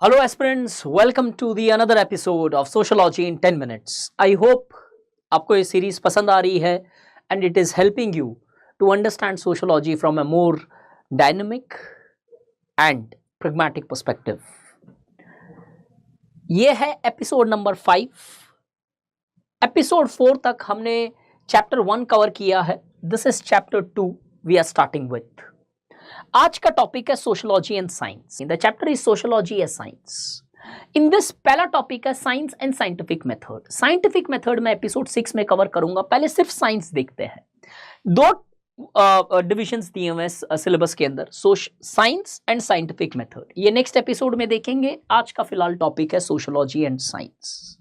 Hello aspirants, welcome to the another episode of Sociology in 10 minutes. I hope आपको ये series पसंद आ रही है and it is helping you to understand sociology from a more dynamic and pragmatic perspective. ये है episode number 5. Episode 4 तक हमने chapter 1 cover किया है. This is chapter 2 we are starting with. आज का टॉपिक है sociology and science. In the chapter is sociology and science. In this पहला टॉपिक है science and scientific method. Scientific method मैं एपिसोड 6 में कवर करूंगा. पहले सिर्फ साइंस देखते हैं. दो डिविजन्स दिए हुए हैं सिलेबस के अंदर, साइंस एंड साइंटिफिक मेथड. ये नेक्स्ट एपिसोड में देखेंगे. आज का फिलहाल टॉपिक है सोशलॉजी एंड साइंस.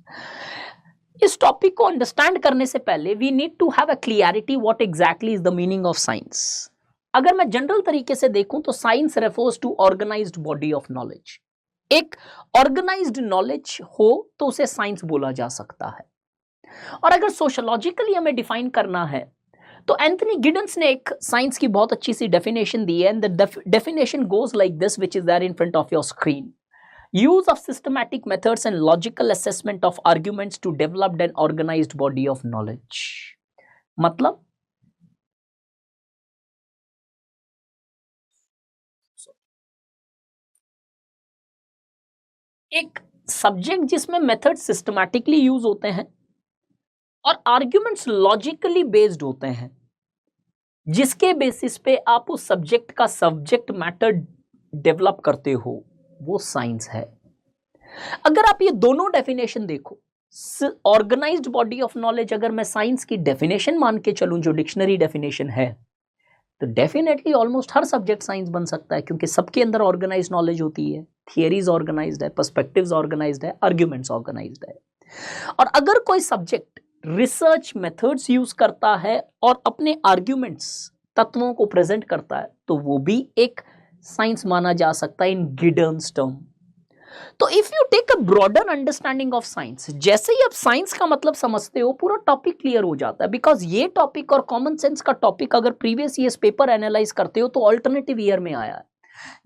इस टॉपिक को अंडरस्टैंड करने से पहले we need to have a clarity what exactly is the meaning of science. अगर मैं जनरल तरीके से देखूं तो science refers to organised body of knowledge. एक ऑर्गेनाइज्ड नॉलेज हो तो उसे साइंस बोला जा सकता है. और अगर सोशलॉजिकली हमें डिफाइन करना है तो एंथनी गिडन्स ने एक साइंस की बहुत अच्छी सी डेफिनेशन दी है. And the definition goes like this, which is there in front of your screen. Use of systematic methods and logical assessment of arguments to develop an organised body of knowledge. मतलब एक subject जिसमें method systematically use होते हैं और arguments logically based होते हैं, जिसके basis पे आप उस सब्जेक्ट का सब्जेक्ट मैटर डेवलप करते हो, वो साइंस है. अगर आप ये दोनों डेफिनेशन देखो, ऑर्गेनाइज्ड बॉडी ऑफ नॉलेज अगर मैं साइंस की डेफिनेशन मान के चलूं जो डिक्शनरी डेफिनेशन है, तो डेफिनेटली ऑलमोस्ट हर सब्जेक्ट साइंस बन सकता है, क्योंकि सबके अंदर ऑर्गेनाइज्ड नॉलेज होती है. थियरीज ऑर्गेनाइज्ड है, पर्सपेक्टिव्स ऑर्गेनाइज्ड है, आर्ग्यूमेंट्स ऑर्गेनाइज्ड है. और अगर कोई सब्जेक्ट रिसर्च मेथड्स यूज करता है और अपने आर्ग्यूमेंट्स तत्वों को प्रेजेंट करता है, तो वो भी एक साइंस माना जा सकता है इन गिडन्स टर्म. तो if you take a broader understanding of science, जैसे ही आप साइंस का मतलब समझते हो, पूरा टॉपिक क्लियर हो जाता है. बिकॉज ये टॉपिक और कॉमन सेंस का टॉपिक अगर प्रीवियस ईयर पेपर एनालाइज करते हो तो ऑल्टरनेटिव ईयर में आया है.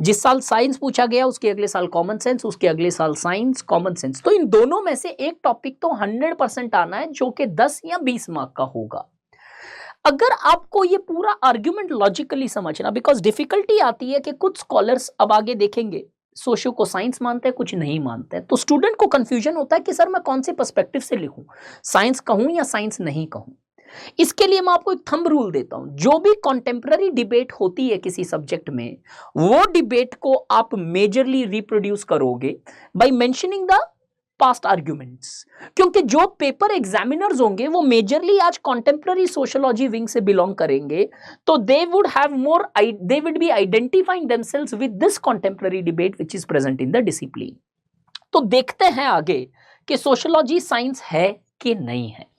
जिस साल साइंस पूछा गया उसके अगले साल कॉमन सेंस, उसके अगले साल साइंस कॉमन सेंस. तो इन दोनों में से एक टॉपिक तो 100% आना है, जो कि 10 या 20 मार्क का होगा. अगर आपको ये पूरा आर्ग्यूमेंट लॉजिकली समझना, बिकॉज डिफिकल्टी आती है कि कुछ स्कॉलर्स अब आगे देखेंगे सोशियो को साइंस मानते हैं, कुछ नहीं मानते हैं. तो स्टूडेंट को कंफ्यूजन होता है कि सर मैं कौन से पर्सपेक्टिव से लिखूं, साइंस कहूं या साइंस नहीं कहूं. इसके लिए मैं आपको एक थंब रूल देता हूं. जो भी कॉन्टेम्पररी डिबेट होती है किसी सब्जेक्ट में, वो डिबेट को आप मेजरली रिप्रोड्यूस करोगे by mentioning the past arguments. क्योंकि जो पेपर एग्जामिनर्स होंगे वो मेजरली आज कॉन्टेम्पररी सोशियोलॉजी विंग से बिलोंग करेंगे, तो they would be identifying themselves with this contemporary debate which is present in the discipline. तो देखते हैं आगे कि सोशियोलॉजी साइंस है कि नहीं है.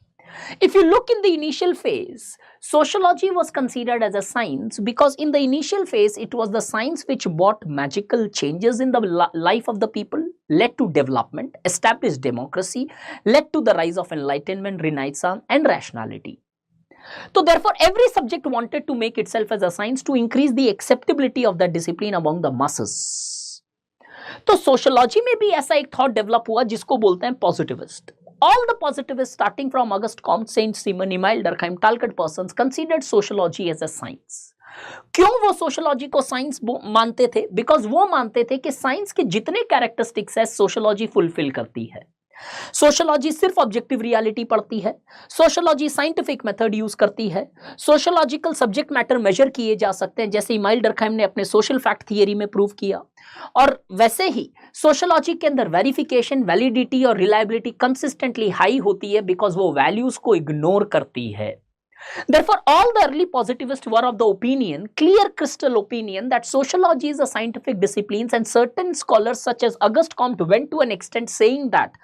If you look in the initial phase, sociology was considered as a science because in the initial phase it was the science which brought magical changes in the life of the people, led to development, established democracy, led to the rise of enlightenment, renaissance and rationality. So therefore every subject wanted to make itself as a science to increase the acceptability of that discipline among the masses. तो sociology में भी ऐसा एक thought develop हुआ जिसको बोलते हैं positivist. All the positivists starting from Auguste Comte, Saint-Simon, Emile Durkheim, Talcott Parsons considered sociology as a science. क्यों वो सोशियोलॉजी को साइंस मानते थे? बिकॉज वो मानते थे कि साइंस के जितने कैरेक्टरिस्टिक्स है सोशियोलॉजी फुलफिल करती है. सोशियोलॉजी सिर्फ ऑब्जेक्टिव रियलिटी पढ़ती है, सोशियोलॉजी साइंटिफिक मेथड यूज करती है, सोशियोलॉजिकल सब्जेक्ट मैटर मेजर किए जा सकते हैं, जैसे इमाइल डरखाइम ने अपने सोशल फैक्ट थियरी में प्रूव किया. और वैसे ही सोशियोलॉजी के अंदर वेरिफिकेशन, वैलिडिटी और रिलायबिलिटी कंसिस्टेंटली हाई होती है, बिकॉज वो वैल्यूज को इग्नोर करती है. Therefore, all the early positivists were of the opinion, clear crystal opinion, that sociology is a scientific discipline, and certain scholars such as Auguste Comte went to an extent saying that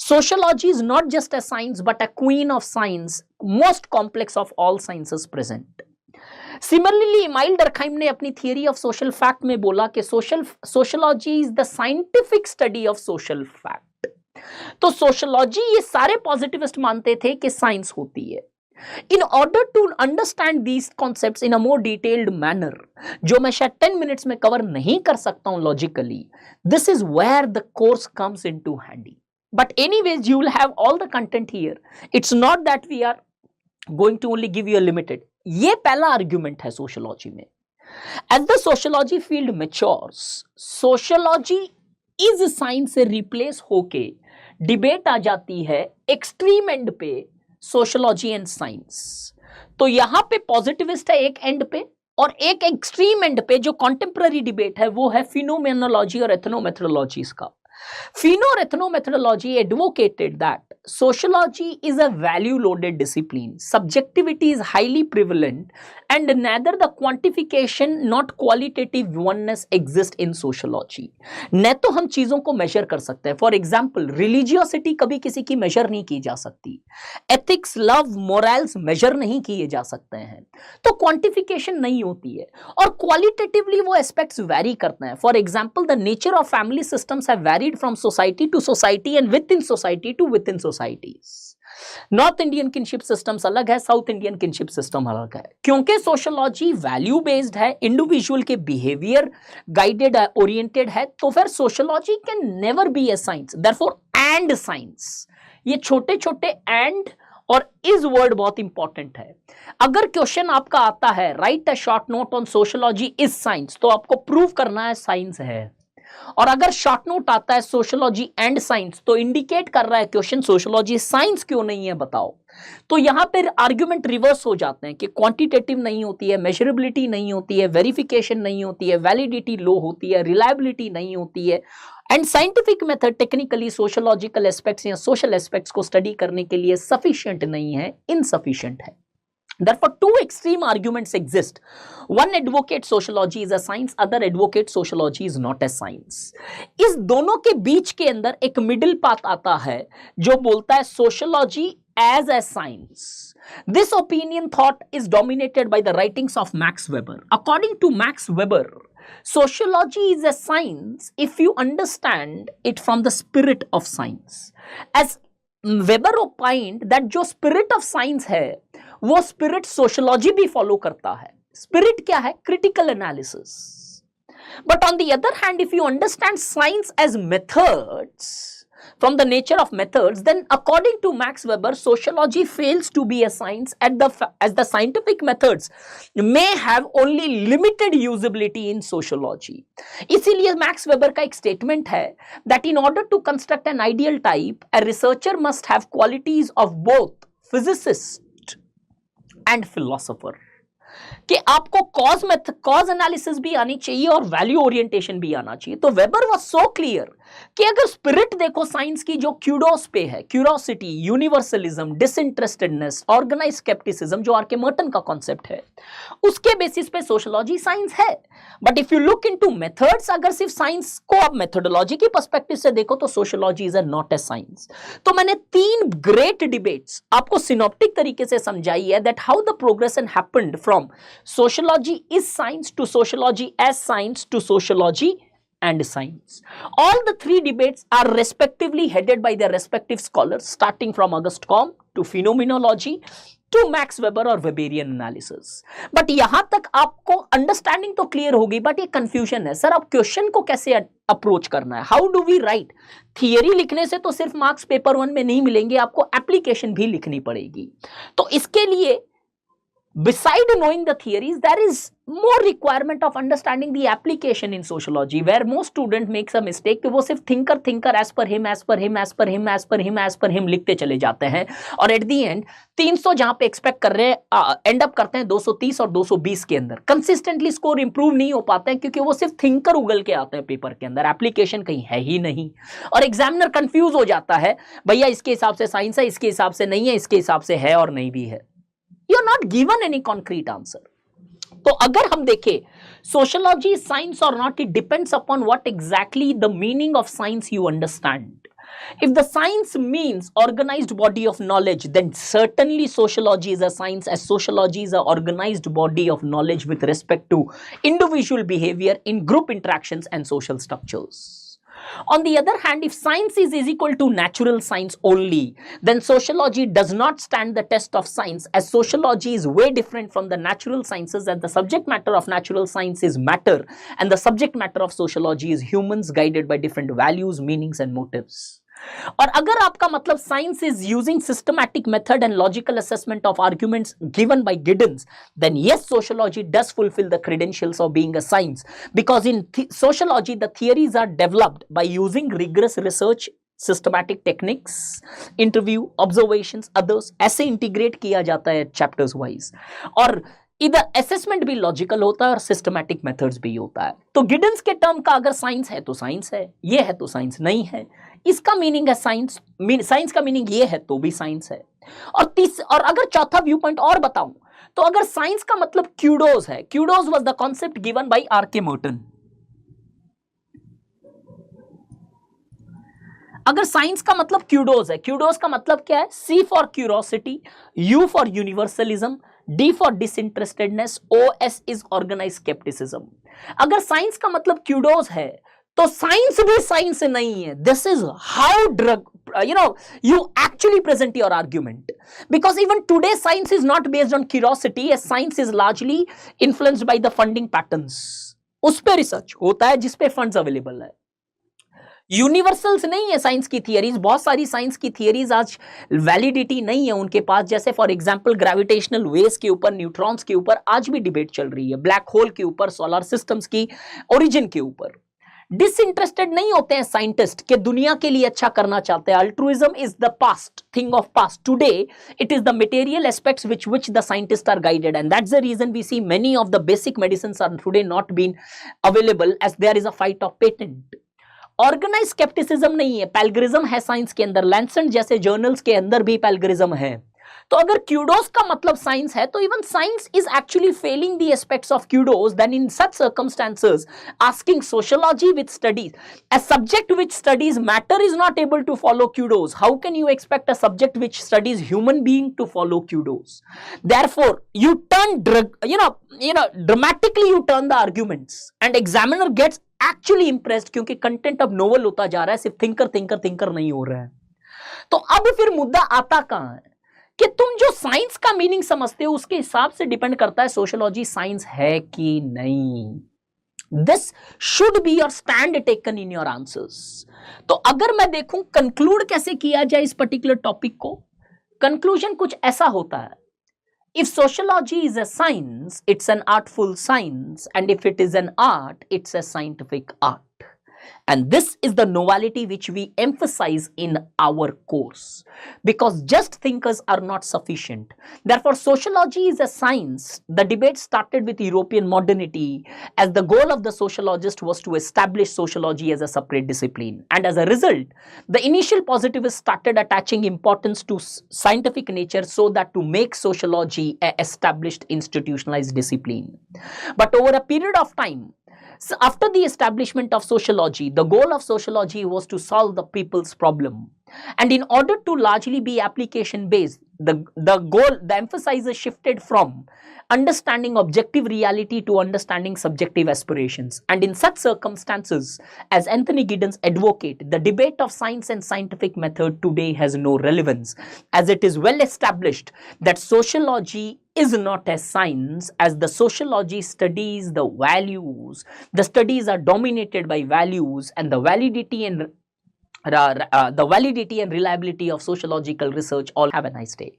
sociology is not just a science but a queen of science, most complex of all sciences present. Similarly, Emile Durkheim ने अपनी theory of social fact में बोला कि sociology is the scientific study of social fact. तो sociology ये सारे positivist मानते थे कि साइंस होती है. In order to understand these concepts in a more detailed manner, जो मैं शायद 10 minutes में cover नहीं कर सकता हूं logically, this is where the course comes into handy. But anyways, you will have all the content here. It's not that we are going to only give you a limited. ये पहला argument है sociology में. As the sociology field matures, sociology is science से replace होके debate आ जाती है extreme and पे sociology and science. तो यहां पे पॉजिटिविस्ट है एक एंड पे, और एक एक्सट्रीम एंड पे जो कॉन्टेम्पररी डिबेट है वो है फिनोमेनोलॉजी और एथनोमेथोडोलॉजीज का. Pheno or ethnomethodology advocated that sociology is a value-loaded discipline. Subjectivity is highly prevalent, and neither the quantification not qualitative oneness exist in sociology. न तो हम चीजों को मेजर कर सकते हैं. फॉर एग्जाम्पल, रिलीजियोसिटी कभी किसी की मेजर नहीं की जा सकती. एथिक्स, लव, मोरल्स मेजर नहीं किए जा सकते हैं. तो क्वांटिफिकेशन नहीं होती है. और क्वालिटेटिवली वो एस्पेक्ट्स वेरी करते हैं. For example, the nature of family systems have varied from society to society and within society to within societies. North Indian kinship systems अलग है, साउथ इंडियन किनशिप सिस्टम अलग है. क्योंकि सोशोलॉजी वैल्यू बेस्ड है, individual के behaviour guided है, oriented है, तो फिर sociology can never be A science. Therefore and science, ये छोटे छोटे एंड और इज वर्ड बहुत इंपॉर्टेंट है. अगर क्वेश्चन आपका आता है right a short note on sociology is science, तो आपको प्रूव करना है साइंस है. और अगर शॉर्ट नोट आता है सोशोलॉजी एंड साइंस, तो इंडिकेट कर रहा है क्वेश्चन सोशोलॉजी साइंस क्यों नहीं है बताओ. तो यहां पर आर्ग्यूमेंट रिवर्स हो जाते हैं कि क्वांटिटेटिव नहीं होती है, मेजरेबिलिटी नहीं होती है, वेरिफिकेशन नहीं होती है, वैलिडिटी लो होती है, रिलायबिलिटी नहीं होती है, and scientific method technically sociological aspects या सोशल एस्पेक्ट्स को स्टडी करने के लिए सफिशिएंट नहीं है, इनसफिशिएंट है. Therefore, two extreme arguments exist. One advocates sociology is a science, other advocates sociology is not a science. इस दोनों के बीच के अंदर एक मिडिल पाथ आता है जो बोलता है sociology as a science. This opinion thought is dominated by the writings of Max Weber. According to Max Weber, sociology is a science if you understand it from the spirit of science. As Weber opined that जो spirit of science है वो spirit sociology भी follow करता है. Spirit क्या है? Critical analysis. But on the other hand, if you understand science as methods from the nature of methods, then according to Max Weber, sociology fails to be a science as the scientific methods may have only limited usability in sociology. इसीलिए Max Weber का एक statement है that in order to construct an ideal type, a researcher must have qualities of both physicist and philosopher. कि आपको cause analysis भी आनी चाहिए और वैल्यू ओरिएंटेशन भी आना चाहिए. तो वेबर वाज सो क्लियर कि अगर स्पिरिट देखो साइंस की जो क्यूडोस पे है, क्यूरोसिटी, यूनिवर्सलिज्म, डिसइंटरेस्टेडनेस, ऑर्गेनाइज्ड स्केप्टिसिज्म जो आर के मर्टन का कॉन्सेप्ट है, उसके बेसिस पे सोशोलॉजी साइंस है. But if you look into methods, अगर सिर्फ साइंस को आप मेथोडोलॉजी की पर्सपेक्टिव से देखो तो sociology is not a science. तो मैंने 3 ग्रेट डिबेट्स आपको सिनॉप्टिक तरीके से समझाई है that how the progression happened from sociology is science to sociology as science to sociology and science. All the 3 debates are respectively headed by their respective scholars, starting from Auguste Comte to phenomenology to Max Weber और Weberian analysis. But यहां तक आपको understanding तो clear होगी, but ये confusion है. Sir, अब question को कैसे अप्रोच करना है? How do we write? Theory लिखने से तो सिर्फ मार्क्स पेपर 1 में नहीं मिलेंगे, आपको एप्लीकेशन भी लिखनी पड़ेगी. तो इसके लिए beside knowing the theories, there is more requirement of understanding the application in sociology, where most student makes a mistake कि वो सिर्फ thinker as per him लिखते चले जाते हैं, और at the end 300 जहां पे एक्सपेक्ट कर रहे हैं एंड अप करते हैं 230 और 220 के अंदर. कंसिस्टेंटली स्कोर इंप्रूव नहीं हो पाते हैं क्योंकि वो सिर्फ थिंकर उगल के आते हैं पेपर के अंदर, एप्लीकेशन कहीं है ही नहीं. और एग्जामिनर कंफ्यूज हो जाता है, भैया इसके हिसाब से साइंस है, इसके हिसाब से नहीं है, इसके हिसाब से है और नहीं भी है. You're not given any concrete answer. तो अगर हम देखें sociology is science or not, it depends upon what exactly the meaning of science you understand. If the science means organized body of knowledge, then certainly sociology is a science, as sociology is an organized body of knowledge with respect to individual behavior in group interactions and social structures. On the other hand, if science is equal to natural science only, then sociology does not stand the test of science, as sociology is way different from the natural sciences, and the subject matter of natural science is matter, and the subject matter of sociology is humans guided by different values, meanings and motives. और अगर आपका मतलब science is using systematic method and logical assessment of arguments given by Giddens, then yes, sociology does fulfill the credentials of being a science, because in sociology the theories are developed by using rigorous research, systematic techniques, interview, observations, others, ऐसे integrate किया जाता है chapters wise, और इधर assessment भी logical होता है और सिस्टमैटिक मेथड्स भी होता है. तो गिडन्स के टर्म का अगर साइंस है तो साइंस है, ये है तो साइंस नहीं है, इसका मीनिंग है साइंस, साइंस का मीनिंग ये है तो भी साइंस है. और अगर चौथा व्यू पॉइंट और बताऊं तो अगर साइंस का मतलब क्यूडोज है, CUDOS was the concept given by R K. Merton. अगर साइंस का मतलब क्यूडोज है, क्यूडोज का मतलब क्या है? C for curiosity, U for universalism, D for disinterestedness, OS is organised scepticism. अगर साइंस का मतलब क्यूडोज है तो साइंस भी साइंस नहीं है. This is how you actually present your argument, because even today science is not based on curiosity, as science is largely influenced by the funding patterns. उस पे रिसर्च होता है जिस पे फंड्स अवेलेबल है. यूनिवर्सल्स नहीं है साइंस की थियरीज. बहुत सारी साइंस की थियरीज आज वैलिडिटी नहीं है उनके पास, जैसे फॉर एग्जांपल ग्रेविटेशनल वेव्स के ऊपर, न्यूट्रॉन्स के ऊपर आज भी डिबेट चल रही है, ब्लैक होल के ऊपर, सोलर सिस्टम्स की ओरिजिन के ऊपर. डिसइंटरेस्टेड नहीं होते हैं साइंटिस्ट कि दुनिया के लिए अच्छा करना चाहते हैं. Altruism is the past thing of past. Today it is the material aspects which the scientists are guided, and that's the reason we see many of the basic medicines are today not being available, as there is a fight of patent. Organise scepticism नहीं है, पैल्गरिज्म है science के अंदर. Lancet जैसे journals के अंदर भी पैल्गरिज्म है. तो अगर क्यूडोस का मतलब साइंस है तो even science is actually failing the aspects of CUDOS. Then in such circumstances asking sociology with studies, a subject which studies matter is not able to follow kudos. How can you expect a subject which studies human being to follow kudos? Therefore you turn dramatically you turn the arguments, and examiner gets actually impressed क्योंकि content अब novel होता जा रहा है, सिर्फ thinker नहीं हो रहा है. तो अब फिर मुद्दा आता कहां है कि तुम जो साइंस का मीनिंग समझते हो उसके हिसाब से डिपेंड करता है सोशियोलॉजी साइंस है कि नहीं. This should be your stand taken in your answers. तो अगर मैं देखूं कंक्लूड कैसे किया जाए इस पर्टिकुलर टॉपिक को, कंक्लूजन कुछ ऐसा होता है. If sociology is a science, it's an artful science, and if it is an art, it's a scientific art. And this is the novelty which we emphasize in our course, because just thinkers are not sufficient. Therefore, sociology is a science. The debate started with European modernity, as the goal of the sociologist was to establish sociology as a separate discipline. And as a result, the initial positivists started attaching importance to scientific nature so that to make sociology an established institutionalized discipline. But over a period of time, so after the establishment of sociology, the goal of sociology was to solve the people's problem. And in order to largely be application based, the emphasis shifted from understanding objective reality to understanding subjective aspirations. And in such circumstances, as Anthony Giddens advocate, the debate of science and scientific method today has no relevance, as it is well established that sociology is not a science, as the sociology studies the values. The studies are dominated by values, and the validity and reliability of sociological research. All have a nice day.